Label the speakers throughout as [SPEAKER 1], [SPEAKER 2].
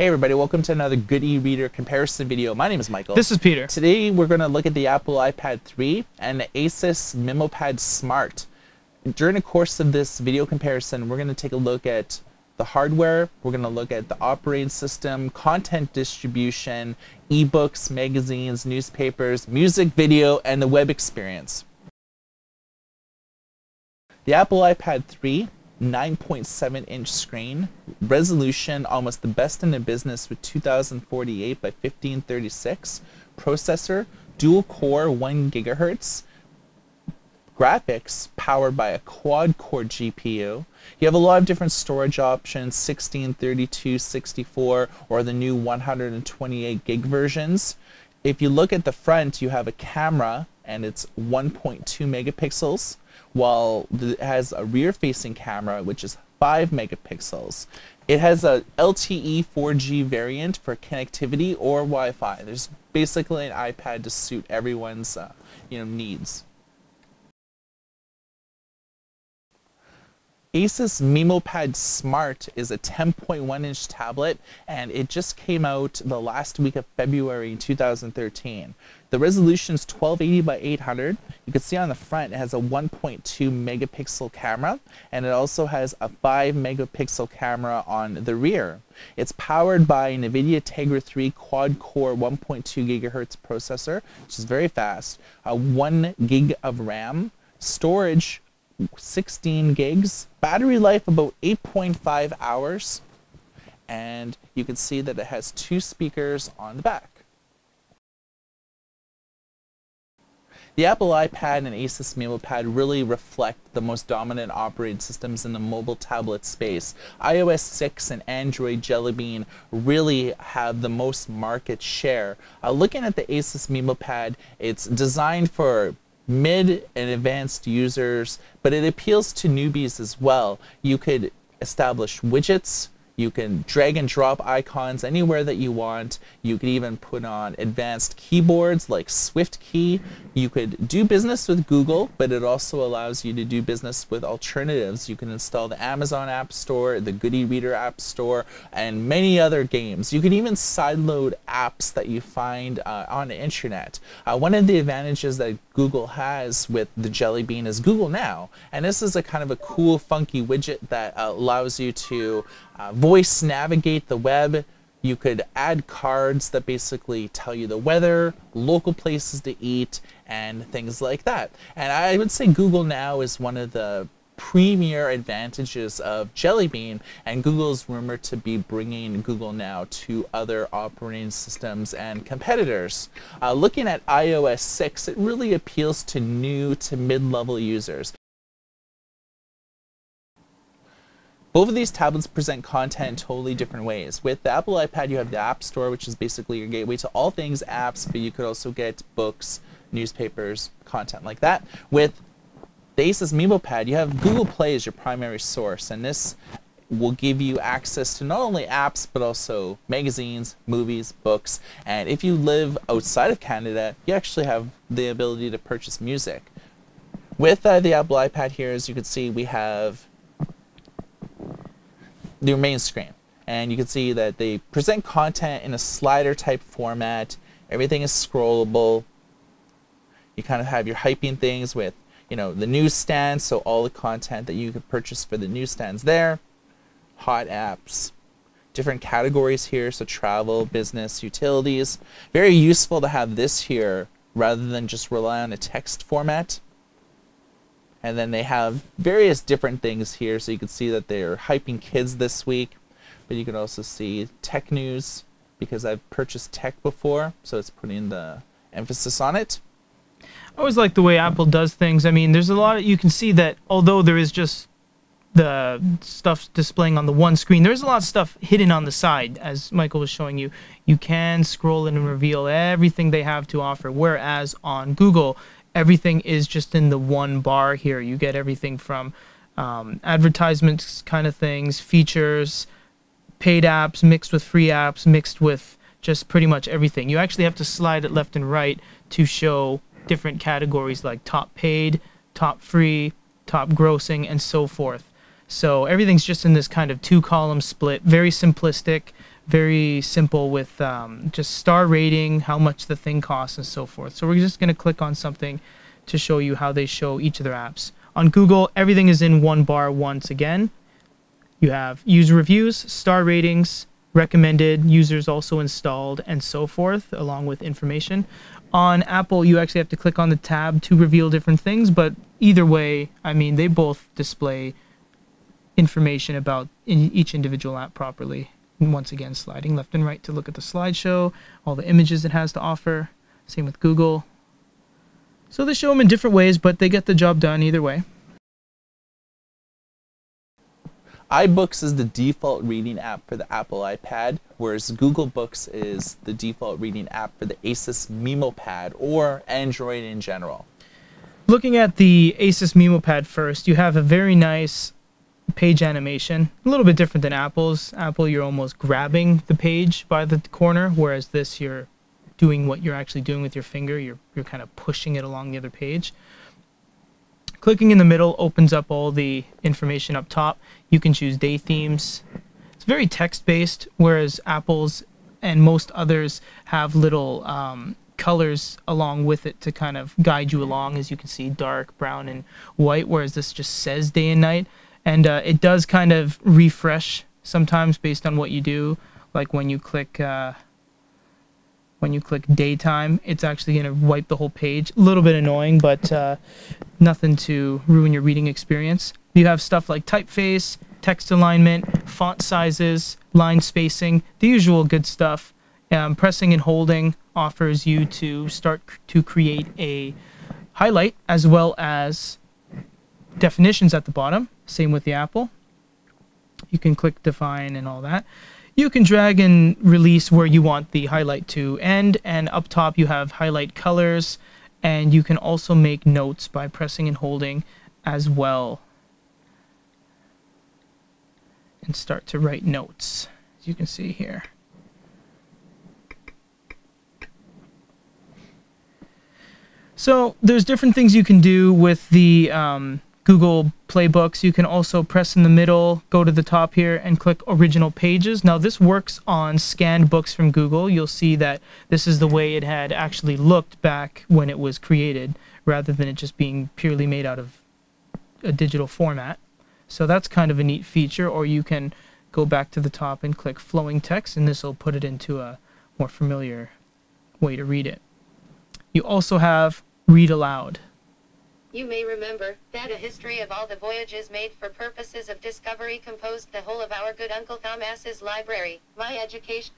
[SPEAKER 1] Hey everybody, welcome to another good e-reader comparison video. My name is Michael.
[SPEAKER 2] This is Peter.
[SPEAKER 1] Today we're going to look at the Apple iPad 3 and the Asus MeMo Pad Smart. During the course of this video comparison, we're going to take a look at the hardware, we're going to look at the operating system, content distribution, ebooks, magazines, newspapers, music, video, and the web experience. The Apple iPad 3 9.7-inch screen, resolution almost the best in the business with 2048 by 1536, processor dual core 1 GHz, graphics powered by a quad core GPU. You have a lot of different storage options, 16, 32, 64, or the new 128 gig versions. If you look at the front, you have a camera and it's 1.2 megapixels, while it has a rear-facing camera which is 5 megapixels. It has a LTE 4G variant for connectivity or Wi-Fi. There's basically an iPad to suit everyone's needs. Asus MeMo Pad Smart is a 10.1-inch tablet, and it just came out the last week of February 2013. The resolution is 1280 by 800. You can see on the front it has a 1.2 megapixel camera, and it also has a 5 megapixel camera on the rear. It's powered by an NVIDIA Tegra 3 quad-core 1.2 gigahertz processor, which is very fast, 1 gig of RAM, storage 16 gigs, battery life about 8.5 hours, and you can see that it has 2 speakers on the back. The Apple iPad and Asus MeMo Pad really reflect the most dominant operating systems in the mobile tablet space. iOS 6 and Android Jelly Bean really have the most market share. Looking at the Asus MeMo Pad, it's designed for mid and advanced users, but it appeals to newbies as well. You could establish widgets, you can drag and drop icons anywhere that you want. You could even put on advanced keyboards like SwiftKey. You could do business with Google, but it also allows you to do business with alternatives. You can install the Amazon App Store, the Good e-reader App Store, and many other games. You can even sideload apps that you find on the internet. One of the advantages that Google has with the Jelly Bean is Google Now, and this is a kind of a cool, funky widget that allows you to voice navigate the web. You could add cards that basically tell you the weather, local places to eat, and things like that. And I would say Google Now is one of the premier advantages of Jelly Bean, and Google's rumored to be bringing Google Now to other operating systems and competitors. Looking at iOS 6, it really appeals to new to mid-level users. Both of these tablets present content in totally different ways. With the Apple iPad, you have the App Store, which is basically your gateway to all things apps, but you could also get books, newspapers, content like that. With the Asus MeMo Pad, you have Google Play as your primary source, and this will give you access to not only apps, but also magazines, movies, books, and if you live outside of Canada, you actually have the ability to purchase music. With the Apple iPad here, as you can see, we have the main screen, and you can see that they present content in a slider type format. Everything is scrollable. You kind of have your hyping things with the newsstand, so all the content that you could purchase for the newsstands there, hot apps, different categories here, so travel, business, utilities. Very useful to have this here rather than just rely on a text format. And then they have various different things here, so you can see that they're hyping kids this week, but you can also see tech news, because I've purchased tech before, so it's putting the emphasis on it.
[SPEAKER 2] I always like the way Apple does things. I mean, there's a lot of, you can see that although there is just the stuff displaying on the one screen, there's a lot of stuff hidden on the side, as Michael was showing you. You can scroll in and reveal everything they have to offer, whereas on Google, everything is just in the one bar here. You get everything from advertisements kind of things, features, paid apps, mixed with free apps, mixed with just pretty much everything. You actually have to slide it left and right to show different categories like top paid, top free, top grossing, and so forth. So everything's just in this kind of 2-column split, very simplistic, very simple with just star rating, how much the thing costs, and so forth. So we're just going to click on something to show you how they show each of their apps. On Google, everything is in one bar once again. You have user reviews, star ratings, recommended, users also installed, and so forth, along with information. On Apple, you actually have to click on the tab to reveal different things, but either way, I mean, they both display information about each individual app properly. And once again, sliding left and right to look at the slideshow, all the images it has to offer. Same with Google. So they show them in different ways, but they get the job done either way.
[SPEAKER 1] iBooks is the default reading app for the Apple iPad, whereas Google Books is the default reading app for the Asus MeMo Pad or Android in general.
[SPEAKER 2] Looking at the Asus MeMo Pad first, you have a very nice page animation, a little bit different than Apple's. Apple, you're almost grabbing the page by the corner, whereas this, you're doing what you're actually doing with your finger. You're kind of pushing it along the other page. Clicking in the middle opens up all the information up top. You can choose day themes. It's very text-based, whereas Apple's and most others have little colors along with it to kind of guide you along. As you can see, dark, brown, and white, whereas this just says day and night. And it does kind of refresh sometimes based on what you do. Like when you click daytime, it's actually going to wipe the whole page. A little bit annoying, but nothing to ruin your reading experience. You have stuff like typeface, text alignment, font sizes, line spacing, the usual good stuff. Pressing and holding offers you to start to create a highlight as well as definitions at the bottom. Same with the Apple. You can click define and all that. You can drag and release where you want the highlight to end, and up top you have highlight colors, and you can also make notes by pressing and holding as well and start to write notes, as you can see here. So there's different things you can do with the Google Playbooks. You can also press in the middle, go to the top here, and click Original Pages. Now this works on scanned books from Google. You'll see that this is the way it had actually looked back when it was created, rather than it just being purely made out of a digital format. So that's kind of a neat feature. Or you can go back to the top and click Flowing Text, and this will put it into a more familiar way to read it. You also have Read Aloud.
[SPEAKER 3] You may remember that a history of all the voyages made for purposes of discovery composed the whole of our good Uncle Thomas's library. My education.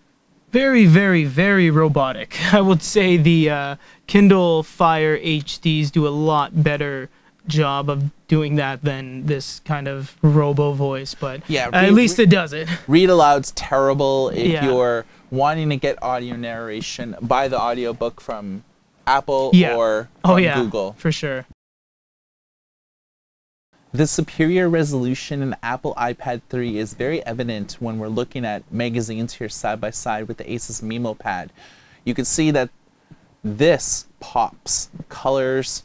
[SPEAKER 2] Very, very, very robotic. I would say the Kindle Fire HDs do a lot better job of doing that than this kind of robo voice, but yeah, at least it does it.
[SPEAKER 1] Read Aloud's terrible if you're wanting to get audio narration. Buy the audiobook from Apple or from Google.
[SPEAKER 2] For sure.
[SPEAKER 1] The superior resolution in the Apple iPad 3 is very evident when we're looking at magazines here side by side with the Asus MeMo Pad. You can see that this pops. Colors,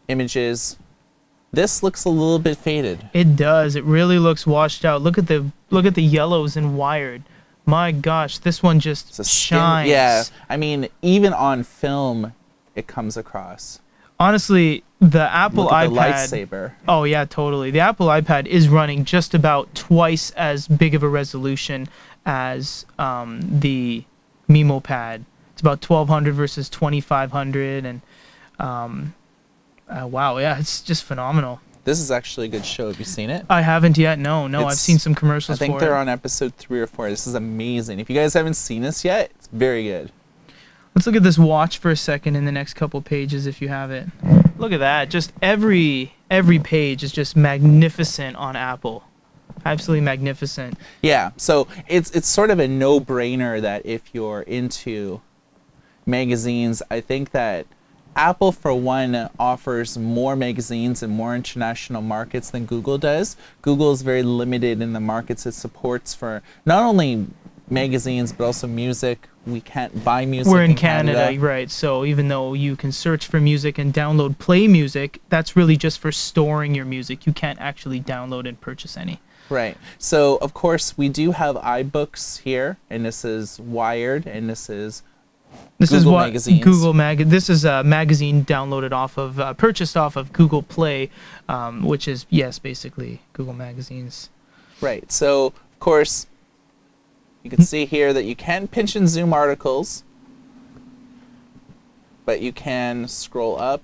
[SPEAKER 1] images. This looks a little bit faded.
[SPEAKER 2] It does. It really looks washed out. Look at the yellows and wired. My gosh, this one just shines.
[SPEAKER 1] Yeah, I mean, even on film, it comes across.
[SPEAKER 2] Honestly, the Apple iPad...
[SPEAKER 1] Look at the lightsaber.
[SPEAKER 2] Oh, yeah, totally. The Apple iPad is running just about twice as big of a resolution as the MeMo Pad. It's about 1200 versus 2500, and wow, yeah, it's just phenomenal.
[SPEAKER 1] This is actually a good show. Have you seen it?
[SPEAKER 2] I haven't yet. No, I've seen some commercials for it.
[SPEAKER 1] I think they're on episode 3 or 4. This is amazing. If you guys haven't seen this yet, it's very good.
[SPEAKER 2] Let's look at this watch for a second in the next couple pages if you have it. Look at that. Just every page is just magnificent on Apple. Absolutely magnificent.
[SPEAKER 1] Yeah, so it's sort of a no-brainer that if you're into magazines, I think that Apple, for one, offers more magazines in more international markets than Google does. Google is very limited in the markets it supports for not only magazines, but also music. We can't buy music.
[SPEAKER 2] We're in Canada, right? So even though you can search for music and download play music, that's really just for storing your music. You can't actually download and purchase any.
[SPEAKER 1] Right. So, of course, we do have iBooks here, and this is Wired, and this is Google Magazines.
[SPEAKER 2] This is a magazine downloaded off of, purchased off of Google Play, which is, yes, basically Google Magazines.
[SPEAKER 1] Right. So, of course, you can see here that you can pinch and zoom articles, but you can scroll up.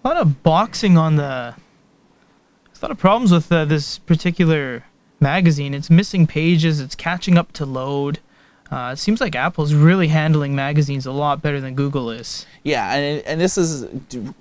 [SPEAKER 2] A lot of boxing on the... There's a lot of problems with this particular magazine. It's missing pages. It's catching up to load. It seems like Apple's really handling magazines a lot better than Google is.
[SPEAKER 1] Yeah, and this is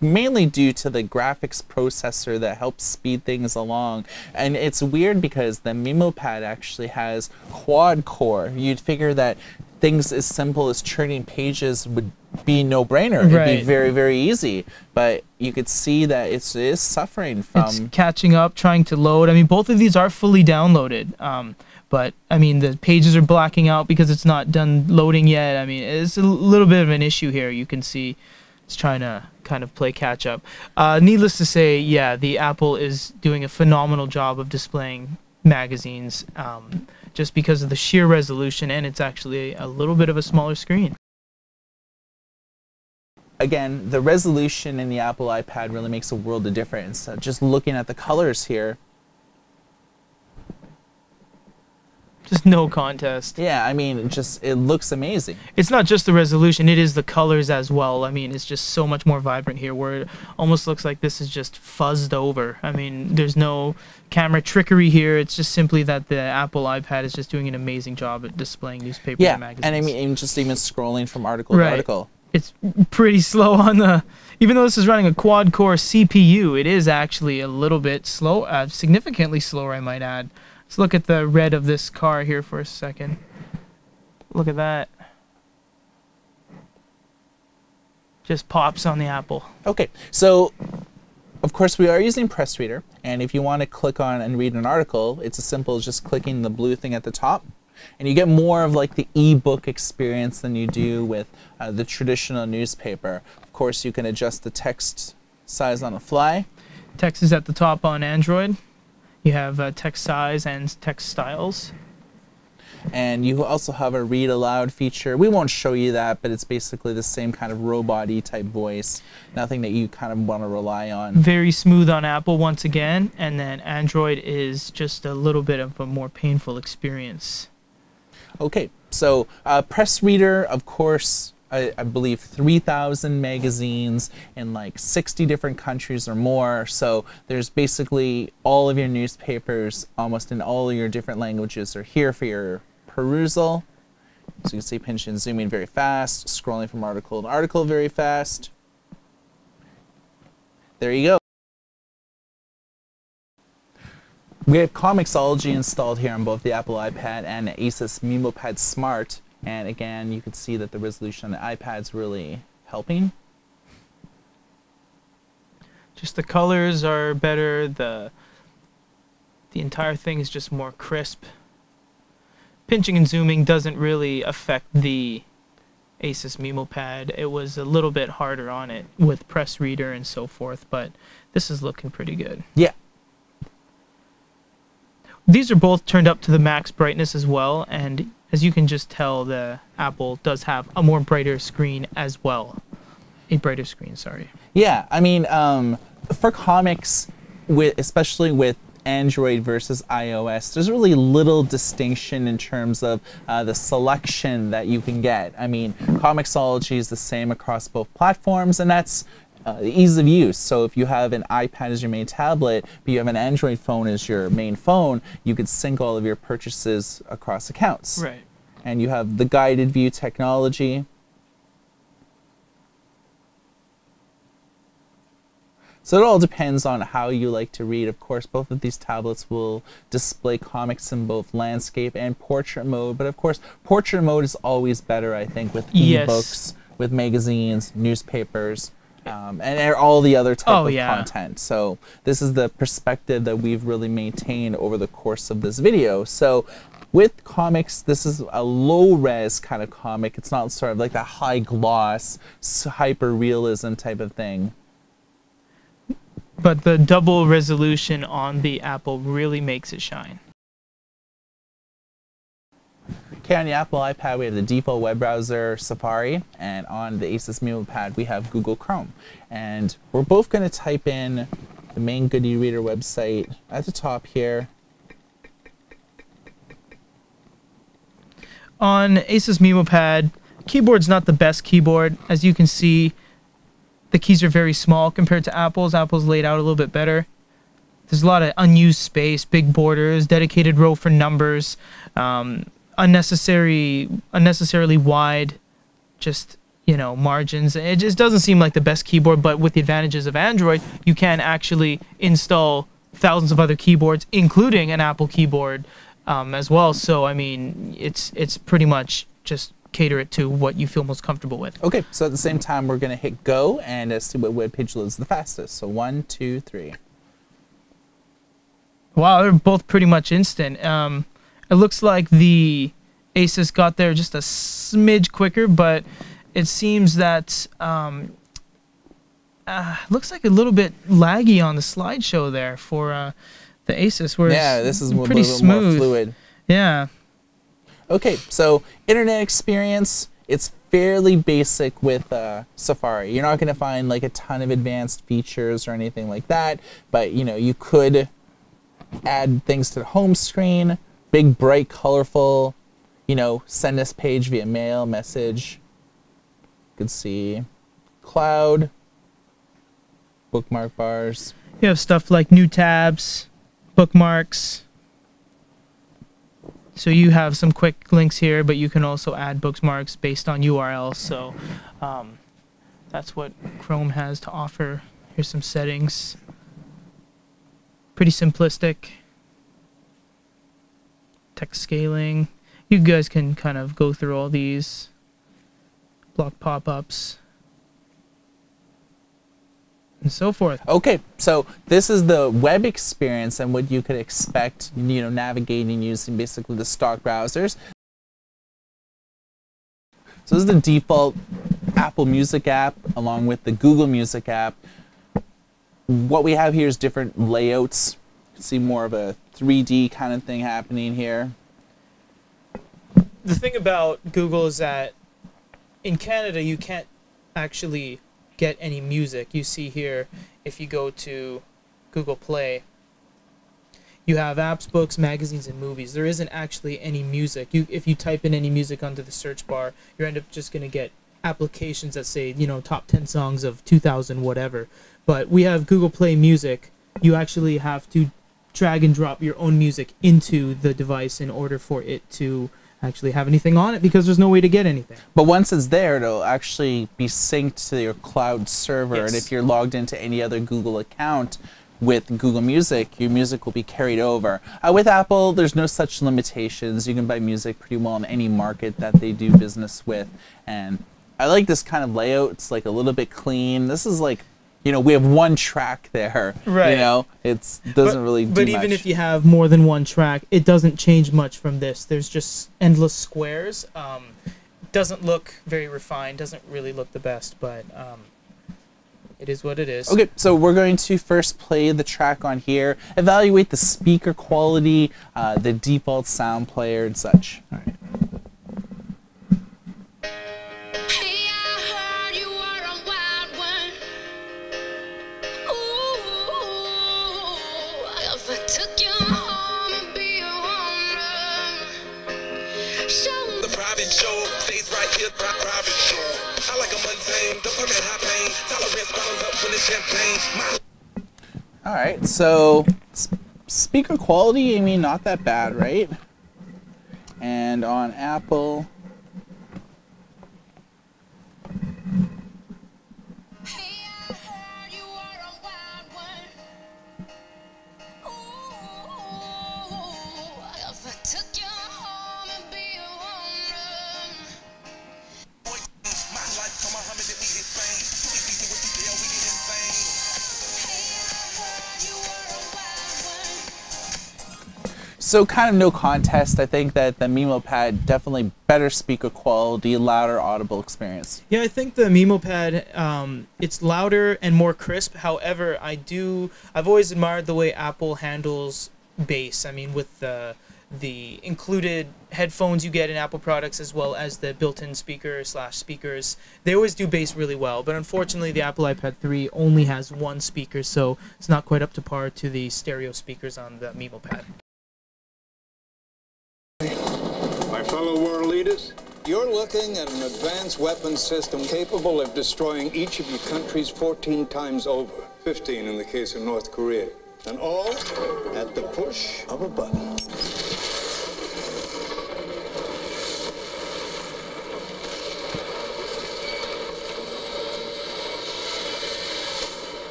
[SPEAKER 1] mainly due to the graphics processor that helps speed things along. And it's weird because the MeMo Pad actually has quad core. You'd figure that things as simple as turning pages would be no-brainer.
[SPEAKER 2] Right.
[SPEAKER 1] It'd be very, very easy. But you could see that it is suffering from...
[SPEAKER 2] It's catching up, trying to load. I mean, both of these are fully downloaded. But, I mean, the pages are blacking out because it's not done loading yet. I mean, it's a little bit of an issue here. You can see it's trying to kind of play catch-up. Needless to say, yeah, the Apple is doing a phenomenal job of displaying magazines just because of the sheer resolution, and it's actually a little bit of a smaller screen.
[SPEAKER 1] Again, the resolution in the Apple iPad really makes a world of difference. Just looking at the colors here,
[SPEAKER 2] just no contest.
[SPEAKER 1] yeah, I mean, it looks amazing.
[SPEAKER 2] It's not just the resolution, it is the colors as well. I mean, it's just so much more vibrant here, where it almost looks like this is just fuzzed over. I mean, there's no camera trickery here. It's just simply that the Apple iPad is just doing an amazing job at displaying newspapers and magazines.
[SPEAKER 1] And I mean, just even scrolling from article to article.
[SPEAKER 2] It's pretty slow on the... Even though this is running a quad-core CPU, it is actually a little bit slow, significantly slower, I might add. Let's look at the red of this car here for a second. Look at that. Just pops on the Apple.
[SPEAKER 1] Okay, so of course we are using Press Reader, and if you want to click on and read an article, it's as simple as just clicking the blue thing at the top, and you get more of like the ebook experience than you do with the traditional newspaper. Of course, you can adjust the text size on the fly.
[SPEAKER 2] Text is at the top on Android. You have text size and text styles.
[SPEAKER 1] And you also have a read aloud feature. We won't show you that, but it's basically the same kind of robot-y type voice. Nothing that you kind of want to rely on.
[SPEAKER 2] Very smooth on Apple once again, and then Android is just a little bit of a more painful experience.
[SPEAKER 1] Okay, so Press Reader, of course, I believe 3,000 magazines in like 60 different countries or more. So there's basically all of your newspapers, almost in all of your different languages, are here for your perusal. So you can see pinch and zooming very fast, scrolling from article to article very fast. There you go. We have Comixology installed here on both the Apple iPad and the Asus MeMo Pad Smart. And again, you can see that the resolution on the iPad's really helping.
[SPEAKER 2] Just the colors are better. The entire thing is just more crisp. Pinching and zooming doesn't really affect the Asus MeMo Pad. It was a little bit harder on it with Press Reader and so forth, but this is looking pretty good.
[SPEAKER 1] Yeah.
[SPEAKER 2] These are both turned up to the max brightness as well, and as you can just tell, the Apple does have a more brighter screen as well. A brighter screen, sorry.
[SPEAKER 1] Yeah, I mean, for comics, especially with Android versus iOS, there's really little distinction in terms of the selection that you can get. I mean, Comixology is the same across both platforms, and that's the ease of use. So if you have an iPad as your main tablet, but you have an Android phone as your main phone, you could sync all of your purchases across accounts.
[SPEAKER 2] Right.
[SPEAKER 1] And you have the guided view technology. So it all depends on how you like to read. Of course, both of these tablets will display comics in both landscape and portrait mode. But of course, portrait mode is always better, I think, with eBooks, with magazines, newspapers. And all the other type of content. So this is the perspective that we've really maintained over the course of this video. So with comics, this is a low-res kind of comic. It's not sort of like that high-gloss, hyper-realism type of thing.
[SPEAKER 2] but the double resolution on the Apple really makes it shine.
[SPEAKER 1] Okay, on the Apple iPad, we have the default web browser, Safari, and on the Asus MeMo Pad, we have Google Chrome. And we're both going to type in the main good e-reader website at the top here.
[SPEAKER 2] On Asus MeMo Pad, keyboard's not the best keyboard. As you can see, the keys are very small compared to Apple's. Apple's laid out a little bit better. There's a lot of unused space, big borders, dedicated row for numbers, unnecessarily wide, just, you know, margins. It just doesn't seem like the best keyboard, but with the advantages of Android, you can actually install thousands of other keyboards, including an Apple keyboard as well. So, I mean, it's pretty much just cater it to what you feel most comfortable with.
[SPEAKER 1] Okay, so at the same time, we're going to hit go and see what web page loads the fastest. So 1, 2, 3.
[SPEAKER 2] Wow, they're both pretty much instant. It looks like the Asus got there just a smidge quicker, but it seems that looks like a little bit laggy on the slideshow there for the Asus. Whereas
[SPEAKER 1] yeah, this is
[SPEAKER 2] pretty
[SPEAKER 1] a little more
[SPEAKER 2] smooth.
[SPEAKER 1] fluid.
[SPEAKER 2] Yeah.
[SPEAKER 1] Okay, so internet experience, it's fairly basic with Safari. You're not going to find like a ton of advanced features or anything like that, but you know, you could add things to the home screen, big, bright, colorful, you know, send this page via mail, message. You can see cloud, bookmark bars.
[SPEAKER 2] You have stuff like new tabs, bookmarks. So you have some quick links here, but you can also add bookmarks based on URLs. So that's what Chrome has to offer. Here's some settings. Pretty simplistic. Text scaling. You guys can kind of go through all these. Block pop-ups. And so forth.
[SPEAKER 1] Okay, so this is the web experience and what you could expect, you know, navigating using basically the stock browsers. So this is the default Apple Music app along with the Google Music app. What we have here is different layouts. You can see more of a 3D kind of thing happening here.
[SPEAKER 2] The thing about Google is that in Canada you can't actually get any music. You see here, if you go to Google Play, you have apps, books, magazines, and movies. There isn't actually any music. If you type in any music onto the search bar, you end up just going to get applications that say, you know, top 10 songs of 2000 whatever. But we have Google Play Music. You actually have to drag and drop your own music into the device in order for it to actually have anything on it, because there's no way to get anything.
[SPEAKER 1] But once it's there, it'll actually be synced to your cloud server.
[SPEAKER 2] Yes.
[SPEAKER 1] And if you're logged into any other Google account with Google Music, your music will be carried over. With Apple, there's no such limitations. You can buy music pretty well in any market that they do business with. And I like this kind of layout. It's like a little bit clean. This is like, you know, we have one track there.
[SPEAKER 2] Right.
[SPEAKER 1] You know, it doesn't really do much.
[SPEAKER 2] But even if you have more than one track, it doesn't change much from this. There's just endless squares. Doesn't look very refined. Doesn't really look the best, but it is what it is.
[SPEAKER 1] Okay, so we're going to first play the track on here, evaluate the speaker quality, the default sound player, and such. All right.
[SPEAKER 4] Hey, I heard you were a wild one. Ooh, if I took you home and be your woman, show
[SPEAKER 5] The private show stays right here, private show. I like a mundane, don't permit high pain. Tolerance bottoms up when it's champagne.
[SPEAKER 1] All right, so speaker quality, I mean, not that bad, right? And on Apple,
[SPEAKER 4] Hey, I heard you were a wild one. Ooh, if I took you home and be your woman.
[SPEAKER 5] My life from Muhammad and me is Spain. Too easy with the deal, we get insane.
[SPEAKER 4] Hey, I heard you were a wild one.
[SPEAKER 1] So kind of no contest. I think that the MeMo Pad definitely better speaker quality, louder audible experience.
[SPEAKER 2] Yeah, I think the MeMo Pad, it's louder and more crisp. However, I've always admired the way Apple handles bass. I mean, with the included headphones you get in Apple products, as well as the built-in speakers, they always do bass really well. But unfortunately, the Apple iPad 3 only has one speaker, so it's not quite up to par to the stereo speakers on the MeMo Pad.
[SPEAKER 6] My fellow world leaders, you're looking at an advanced weapons system capable of destroying each of your countries 14 times over. 15 in the case of North Korea. And all at the push of a button.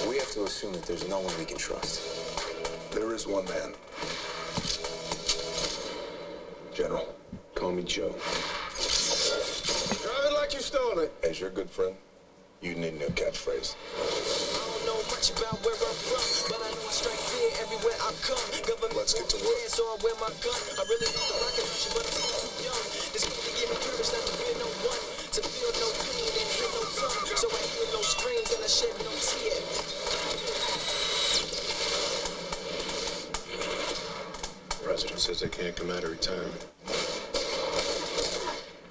[SPEAKER 7] We have to assume that there's no one we can trust.
[SPEAKER 8] There is one man. General, call me Joe.
[SPEAKER 6] Drive it like you stole it.
[SPEAKER 8] As your good friend, you need a new catchphrase.
[SPEAKER 5] I don't know much about where I'm from, but I know I strike fear everywhere I come. Government
[SPEAKER 8] Let's get to work.
[SPEAKER 5] so I wear my gun. I really need the recognition, but I'm still too young. This movie to give me courage not to fear no one, to feel no pain and hear no tongue. So I hear no screams and I shed no tears.
[SPEAKER 8] The president says they can't come out of retirement.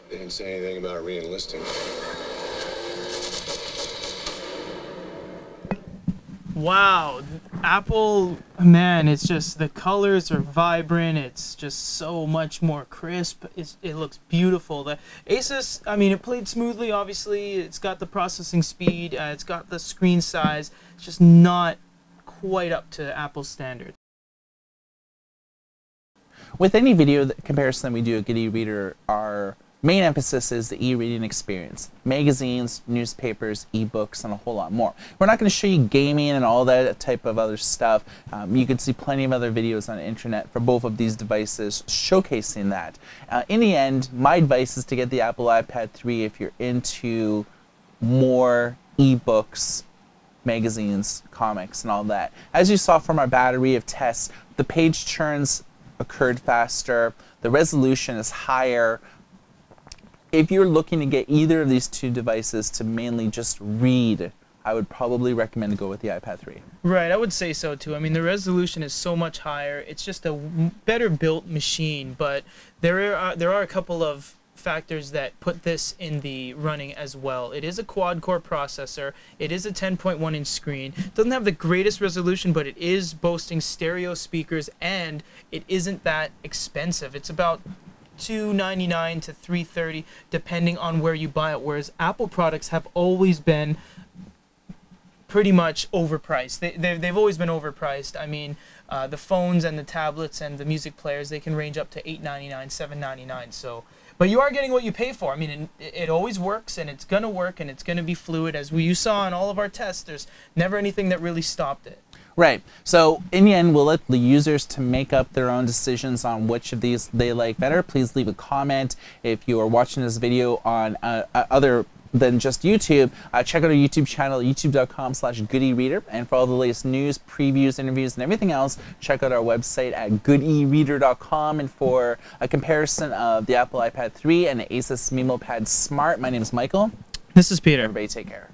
[SPEAKER 8] They didn't say anything about re-enlisting.
[SPEAKER 2] Wow, Apple, man, it's just the colors are vibrant. It's just so much more crisp. It looks beautiful. The Asus, I mean, it played smoothly. Obviously, it's got the processing speed. It's got the screen size. It's just not quite up to Apple's standards.
[SPEAKER 1] With any video comparison that we do at Good e-Reader, our main emphasis is the e-reading experience. Magazines, newspapers, ebooks, and a whole lot more. We're not going to show you gaming and all that type of other stuff. You can see plenty of other videos on the internet for both of these devices showcasing that. In the end, my advice is to get the Apple iPad 3 if you're into more ebooks, magazines, comics, and all that. As you saw from our battery of tests, the page turns occurred faster, the resolution is higher. If you're looking to get either of these two devices to mainly just read, I would probably recommend to go with the iPad 3.
[SPEAKER 2] Right, I would say so too. I mean, the resolution is so much higher. It's just a better built machine, but there are a couple of factors that put this in the running as well. It is a quad-core processor. It is a 10.1-inch screen. It doesn't have the greatest resolution, but it is boasting stereo speakers, and it isn't that expensive. It's about $299 to $330 depending on where you buy it, whereas Apple products have always been pretty much overpriced. They've always been overpriced. I mean, the phones and the tablets and the music players, they can range up to $899, $799. So, but you are getting what you pay for. I mean, it always works, and it's gonna work, and it's gonna be fluid. As you saw in all of our tests, there's never anything that really stopped it.
[SPEAKER 1] Right. So in the end, we'll let the users to make up their own decisions on which of these they like better. Please leave a comment. If you are watching this video on other than just YouTube, check out our YouTube channel, youtube.com/goodereader. And for all the latest news, previews, interviews, and everything else, check out our website at goodereader.com. And for a comparison of the Apple iPad 3 and the Asus MeMo Pad Smart, my name is Michael.
[SPEAKER 2] This is Peter.
[SPEAKER 1] Everybody take care.